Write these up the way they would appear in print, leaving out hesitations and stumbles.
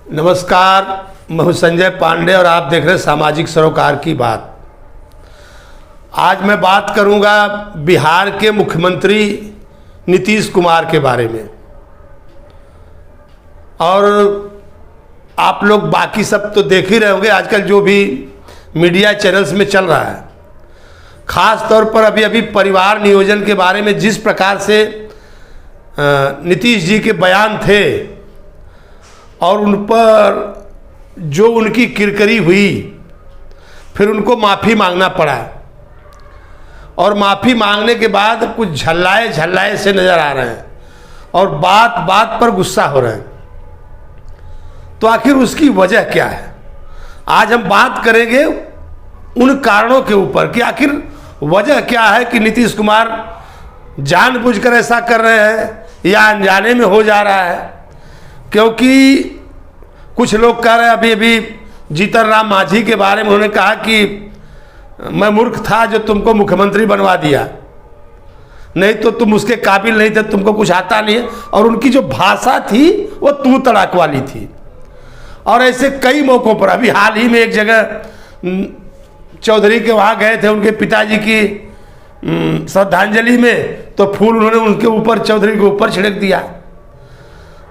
नमस्कार, मैं संजय पांडे और आप देख रहे हैं सामाजिक सरोकार की बात। आज मैं बात करूंगा बिहार के मुख्यमंत्री नीतीश कुमार के बारे में। और आप लोग बाकी सब तो देख ही रहे होंगे, आजकल जो भी मीडिया चैनल्स में चल रहा है, खास तौर पर अभी परिवार नियोजन के बारे में जिस प्रकार से नीतीश जी के बयान थे और उन पर जो उनकी किरकिरी हुई, फिर उनको माफ़ी मांगना पड़ा और माफ़ी मांगने के बाद कुछ झल्लाए से नज़र आ रहे हैं और बात बात पर गुस्सा हो रहे हैं। तो आखिर उसकी वजह क्या है? आज हम बात करेंगे उन कारणों के ऊपर कि आखिर वजह क्या है कि नीतीश कुमार जानबूझकर ऐसा कर रहे हैं या अनजाने में हो जा रहा है। क्योंकि कुछ लोग कह रहे हैं, अभी जीतन राम मांझी के बारे में उन्होंने कहा कि मैं मूर्ख था जो तुमको मुख्यमंत्री बनवा दिया, नहीं तो तुम उसके काबिल नहीं थे, तुमको कुछ आता नहीं है। और उनकी जो भाषा थी वो तू तड़ाक वाली थी। और ऐसे कई मौक़ों पर, अभी हाल ही में एक जगह चौधरी के वहाँ गए थे उनके पिताजी की श्रद्धांजलि में, तो फूल उन्होंने उनके ऊपर, चौधरी के ऊपर छिड़क दिया।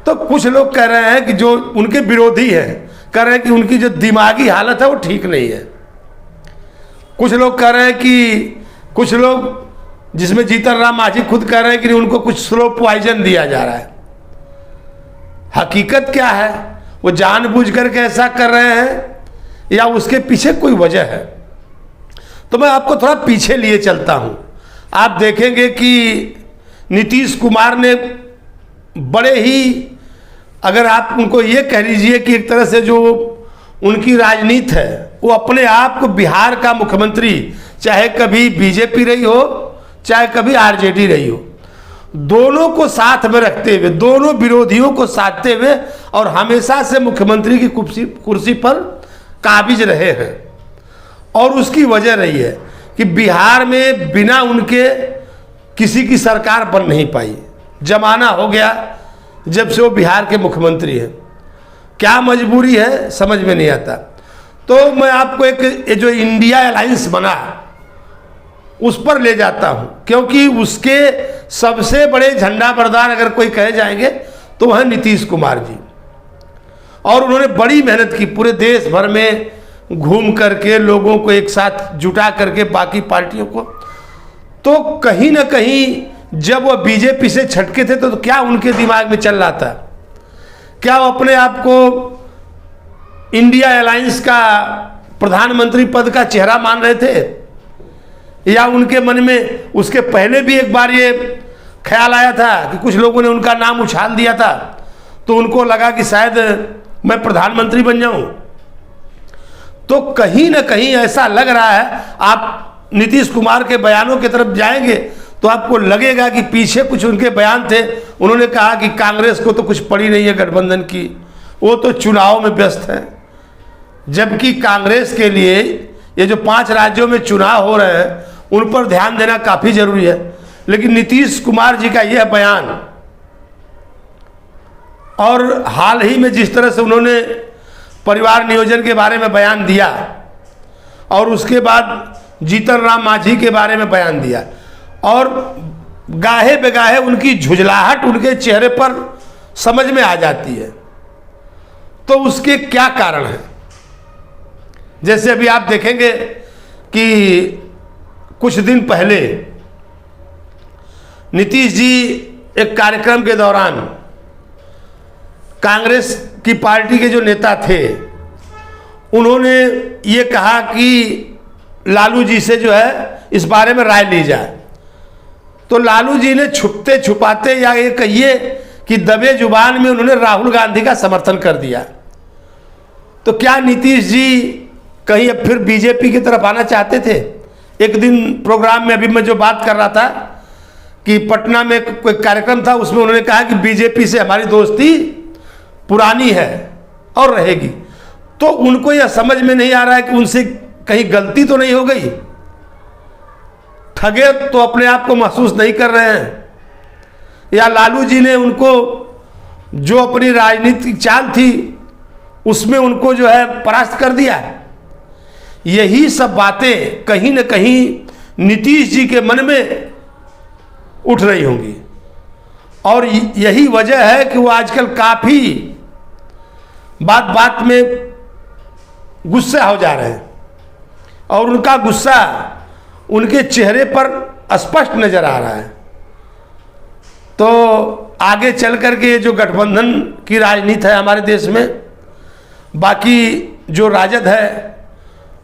तो कुछ लोग कह रहे हैं कि जो उनके विरोधी हैं, कह रहे हैं कि उनकी जो दिमागी हालत है वो ठीक नहीं है। कुछ लोग कह रहे हैं कि कुछ लोग, जिसमें जीतन राम मांझी खुद कह रहे हैं कि उनको कुछ स्लो पॉइजन दिया जा रहा है। हकीकत क्या है? वो जानबूझ करके ऐसा कर रहे हैं या उसके पीछे कोई वजह है? तो मैं आपको थोड़ा पीछे लिए चलता हूं। आप देखेंगे कि नीतीश कुमार ने बड़े ही, अगर आप उनको ये कह लीजिए कि एक तरह से जो उनकी राजनीति है, वो अपने आप को बिहार का मुख्यमंत्री, चाहे कभी बीजेपी रही हो चाहे कभी आरजेडी रही हो, दोनों को साथ में रखते हुए, दोनों विरोधियों को साधते हुए और हमेशा से मुख्यमंत्री की कुर्सी पर काबिज रहे हैं। और उसकी वजह रही है कि बिहार में बिना उनके किसी की सरकार बन नहीं पाई। जमाना हो गया जब से वो बिहार के मुख्यमंत्री हैं। क्या मजबूरी है समझ में नहीं आता। तो मैं आपको एक जो इंडिया अलायंस बना उस पर ले जाता हूं, क्योंकि उसके सबसे बड़े झंडा बरदार अगर कोई कहे जाएंगे तो वह नीतीश कुमार जी। और उन्होंने बड़ी मेहनत की, पूरे देश भर में घूम करके लोगों को एक साथ जुटा करके, बाकी पार्टियों को। तो कहीं ना कहीं जब वो बीजेपी से छटके थे तो क्या उनके दिमाग में चल रहा था? क्या वो अपने आप को इंडिया अलायंस का प्रधानमंत्री पद का चेहरा मान रहे थे? या उनके मन में उसके पहले भी एक बार ये ख्याल आया था कि कुछ लोगों ने उनका नाम उछाल दिया था, तो उनको लगा कि शायद मैं प्रधानमंत्री बन जाऊं? तो कहीं ना कहीं ऐसा लग रहा है। आप नीतीश कुमार के बयानों की तरफ जाएंगे तो आपको लगेगा कि पीछे कुछ उनके बयान थे। उन्होंने कहा कि कांग्रेस को तो कुछ पड़ी नहीं है गठबंधन की, वो तो चुनाव में व्यस्त है। जबकि कांग्रेस के लिए ये जो 5 राज्यों में चुनाव हो रहे हैं उन पर ध्यान देना काफ़ी जरूरी है। लेकिन नीतीश कुमार जी का यह बयान, और हाल ही में जिस तरह से उन्होंने परिवार नियोजन के बारे में बयान दिया और उसके बाद जीतन राम मांझी के बारे में बयान दिया, और गाहे बेगाहे उनकी झुंझलाहट उनके चेहरे पर समझ में आ जाती है। तो उसके क्या कारण हैं? जैसे अभी आप देखेंगे कि कुछ दिन पहले नीतीश जी एक कार्यक्रम के दौरान कांग्रेस की पार्टी के जो नेता थे उन्होंने ये कहा कि लालू जी से जो है इस बारे में राय ली जाए। तो लालू जी ने छुपते छुपाते, या ये कहिए कि दबे जुबान में, उन्होंने राहुल गांधी का समर्थन कर दिया। तो क्या नीतीश जी कहीं अब फिर बीजेपी की तरफ आना चाहते थे? एक दिन प्रोग्राम में अभी मैं जो बात कर रहा था कि पटना में कोई कार्यक्रम था, उसमें उन्होंने कहा कि बीजेपी से हमारी दोस्ती पुरानी है और रहेगी। तो उनको यह समझ में नहीं आ रहा है कि उनसे कहीं गलती तो नहीं हो गई। ठगे तो अपने आप को महसूस नहीं कर रहे हैं, या लालू जी ने उनको जो अपनी राजनीतिक चाल थी उसमें उनको जो है परास्त कर दिया। यही सब बातें कहीं न कहीं नीतीश जी के मन में उठ रही होंगी और यही वजह है कि वो आजकल काफ़ी बात बात में गुस्सा हो जा रहे हैं और उनका गुस्सा उनके चेहरे पर स्पष्ट नज़र आ रहा है। तो आगे चल कर के जो गठबंधन की राजनीति है हमारे देश में, बाकी जो राजद है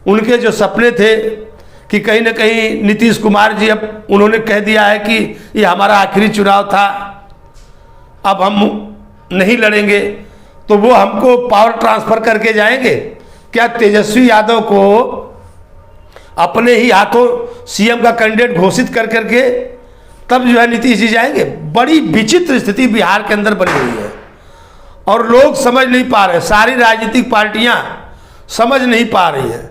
उनके जो सपने थे कि कहीं ना कहीं नीतीश कुमार जी, अब उन्होंने कह दिया है कि ये हमारा आखिरी चुनाव था, अब हम नहीं लड़ेंगे, तो वो हमको पावर ट्रांसफ़र करके जाएंगे क्या? तेजस्वी यादव को अपने ही हाथों सीएम का कैंडिडेट घोषित कर करके तब जो है नीतीश जी जाएंगे? बड़ी विचित्र स्थिति बिहार के अंदर बनी हुई है और लोग समझ नहीं पा रहे, सारी राजनीतिक पार्टियां समझ नहीं पा रही हैं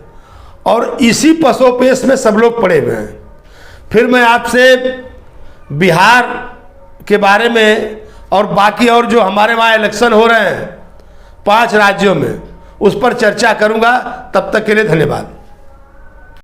और इसी पसोपेश में सब लोग पड़े हुए हैं। फिर मैं आपसे बिहार के बारे में और बाकी और जो हमारे वहाँ इलेक्शन हो रहे हैं 5 राज्यों में, उस पर चर्चा करूंगा। तब तक के लिए धन्यवाद।